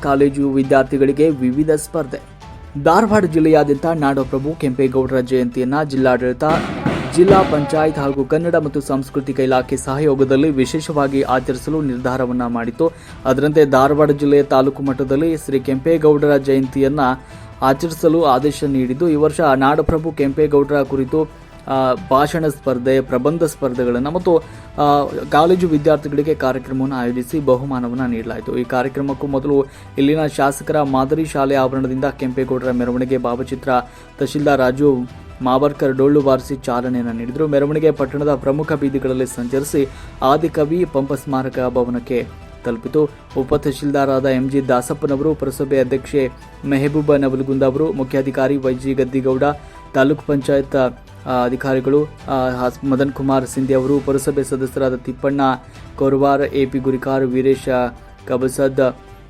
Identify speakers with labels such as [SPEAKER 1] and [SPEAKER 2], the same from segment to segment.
[SPEAKER 1] College ವಿದ್ಯಾರ್ಥಿಗಳಿಗೆ ವಿವಿಧ ಸ್ಪರ್ಧೆ. ಧಾರವಾಡ ಜಿಲ್ಲೆಯಾದ್ಯಂತ ನಾಡಪ್ರಭು ಕೆಂಪೇಗೌಡರ ಜಯಂತಿಯನ್ನ ಜಿಲ್ಲಾಡಳಿತ, ಜಿಲ್ಲಾ ಪಂಚಾಯತ್ ಹಾಗೂ ಕನ್ನಡ ಮತ್ತು ಸಾಂಸ್ಕೃತಿಕ ಇಲಾಖೆ ಸಹಯೋಗದಲ್ಲಿ ವಿಶೇಷವಾಗಿ ಆಚರಿಸಲು ನಿರ್ಧಾರವನ್ನ ಮಾಡಿತ್ತು. ಅದರಂತೆ ಧಾರವಾಡ ಜಿಲ್ಲೆಯ ತಾಲೂಕು ಮಟ್ಟದಲ್ಲಿ ಶ್ರೀ ಕೆಂಪೇಗೌಡರ ಜಯಂತಿಯನ್ನ ಆಚರಿಸಲು ಆದೇಶ ನೀಡಿದ್ದು, ಈ ವರ್ಷ ನಾಡಪ್ರಭು ಕೆಂಪೇಗೌಡರ ಕುರಿತು ಭಾಷಣ ಸ್ಪರ್ಧೆ, ಪ್ರಬಂಧ ಸ್ಪರ್ಧೆಗಳನ್ನು ಮತ್ತು ಕಾಲೇಜು ವಿದ್ಯಾರ್ಥಿಗಳಿಗೆ ಕಾರ್ಯಕ್ರಮವನ್ನು ಆಯೋಜಿಸಿ ಬಹುಮಾನವನ್ನು ನೀಡಲಾಯಿತು. ಈ ಕಾರ್ಯಕ್ರಮಕ್ಕೂ ಮೊದಲು ಇಲ್ಲಿನ ಶಾಸಕರ ಮಾದರಿ ಶಾಲೆ ಆವರಣದಿಂದ ಕೆಂಪೇಗೌಡರ ಮೆರವಣಿಗೆ ಭಾವಚಿತ್ರ ತಹಶೀಲ್ದಾರ್ ರಾಜು ಮಾಬರ್ಕರ್ ಡೊಳ್ಳು ಬಾರಿಸಿ ಚಾಲನೆಯನ್ನು ನೀಡಿದರು. ಮೆರವಣಿಗೆ ಪಟ್ಟಣದ ಪ್ರಮುಖ ಬೀದಿಗಳಲ್ಲಿ ಸಂಚರಿಸಿ ಆದಿಕವಿ ಪಂಪ ಸ್ಮಾರಕ ಭವನಕ್ಕೆ ತಲುಪಿತು. ಉಪ ತಹಶೀಲ್ದಾರಾದ ಎಂಜಿ ದಾಸಪ್ಪನವರು, ಪುರಸಭೆ ಅಧ್ಯಕ್ಷೆ ಮೆಹಬೂಬ ನವಲಗುಂದ ಅವರು, ಮುಖ್ಯಾಧಿಕಾರಿ ವೈಜಿ ಗದ್ದಿಗೌಡ, ತಾಲೂಕು ಪಂಚಾಯತ್ ಅಧಿಕಾರಿಗಳು ಮದನ್ ಕುಮಾರ್ ಸಿಂಧೆ ಅವರು, ಪುರಸಭೆ ಸದಸ್ಯರಾದ ತಿಪ್ಪಣ್ಣ ಕೊರವಾರ್, ಎಪಿ ಗುರಿಕಾರ್, ವೀರೇಶ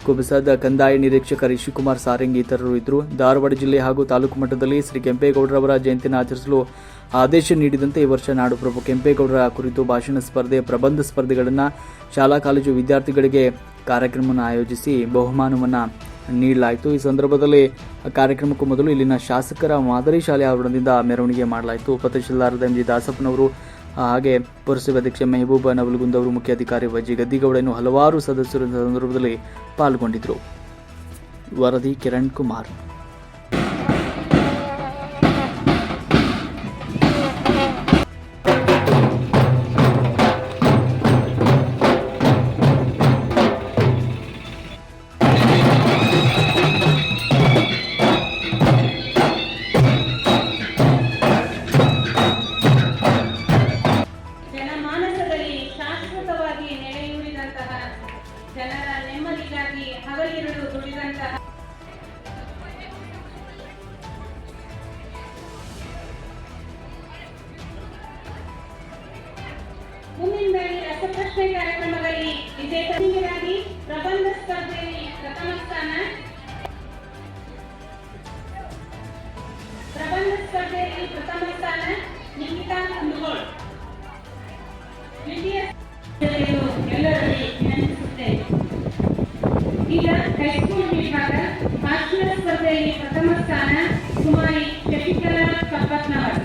[SPEAKER 1] ಕುಬಸದ್, ಕಂದಾಯ ನಿರೀಕ್ಷಕ ರಿಷಿಕುಮಾರ್ ಸಾರಂಗಿ ಇತರರು ಇದ್ದರು. ಧಾರವಾಡ ಜಿಲ್ಲೆ ಹಾಗೂ ತಾಲೂಕು ಮಟ್ಟದಲ್ಲಿ ಶ್ರೀ ಕೆಂಪೇಗೌಡರವರ ಜಯಂತಿಯನ್ನು ಆಚರಿಸಲು ಆದೇಶ ನೀಡಿದಂತೆ ಈ ವರ್ಷ ನಾಡಪ್ರಭು ಕೆಂಪೇಗೌಡರ ಕುರಿತು ಭಾಷಣ ಸ್ಪರ್ಧೆ, ಪ್ರಬಂಧ ಸ್ಪರ್ಧೆಗಳನ್ನು ಶಾಲಾ ಕಾಲೇಜು ವಿದ್ಯಾರ್ಥಿಗಳಿಗೆ ಕಾರ್ಯಕ್ರಮವನ್ನು ಆಯೋಜಿಸಿ ಬಹುಮಾನವನ್ನು ನೀಡಲಾಯಿತು. ಈ ಸಂದರ್ಭದಲ್ಲಿ ಕಾರ್ಯಕ್ರಮಕ್ಕೂ ಮೊದಲು ಇಲ್ಲಿನ ಶಾಸಕರ ಮಾದರಿ ಶಾಲೆ ಆವರಣದಿಂದ ಮೆರವಣಿಗೆ ಮಾಡಲಾಯಿತು. ಉಪ ತಹಶೀಲ್ದಾರ್ ಎಂಜಿ ದಾಸಪ್ಪನವರು, ಹಾಗೆ ಪುರಸಭೆ ಅಧ್ಯಕ್ಷೆ ಮೆಹಬೂಬ ನವಲಗುಂದ ಅವರು, ಮುಖ್ಯಾಧಿಕಾರಿ ವೈಜಿ ಗದ್ದಿಗೌಡ ಇನ್ನು ಹಲವಾರು ಸದಸ್ಯರು ಸಂದರ್ಭದಲ್ಲಿ ಪಾಲ್ಗೊಂಡಿದ್ದರು. ವರದಿ ಕಿರಣ್ ಕುಮಾರ್.
[SPEAKER 2] ಜನರ ನೆಮ್ಮದಿಗಾಗಿ ಹಗಲಿರುಳು ದುಡಿದಂತಹ ಮುಂದಿನ ರಸಪ್ರಶ್ನೆ ಕಾರ್ಯಕ್ರಮದಲ್ಲಿ ವಿಜೇತರಾಗಿ ಪ್ರಬಂಧ ಸ್ಪರ್ಧೆಯಲ್ಲಿ ಪ್ರಥಮ ಸ್ಥಾನ, ನಿಖಿತಾ ಕುಂದಗೋಳ್. ಎಲ್ಲರಲ್ಲಿ ವಿನಂತಿಸುತ್ತೇನೆ. ಈಗ ಹೈಸ್ಕೂಲ್ ವಿಭಾಗ ಭಾಷಣ ಸ್ಪರ್ಧೆಯಲ್ಲಿ ಪ್ರಥಮ ಸ್ಥಾನ ಕುಮಾರಿ ಶಶಿಕಲಾ ಸಂಪತ್ನವರ್.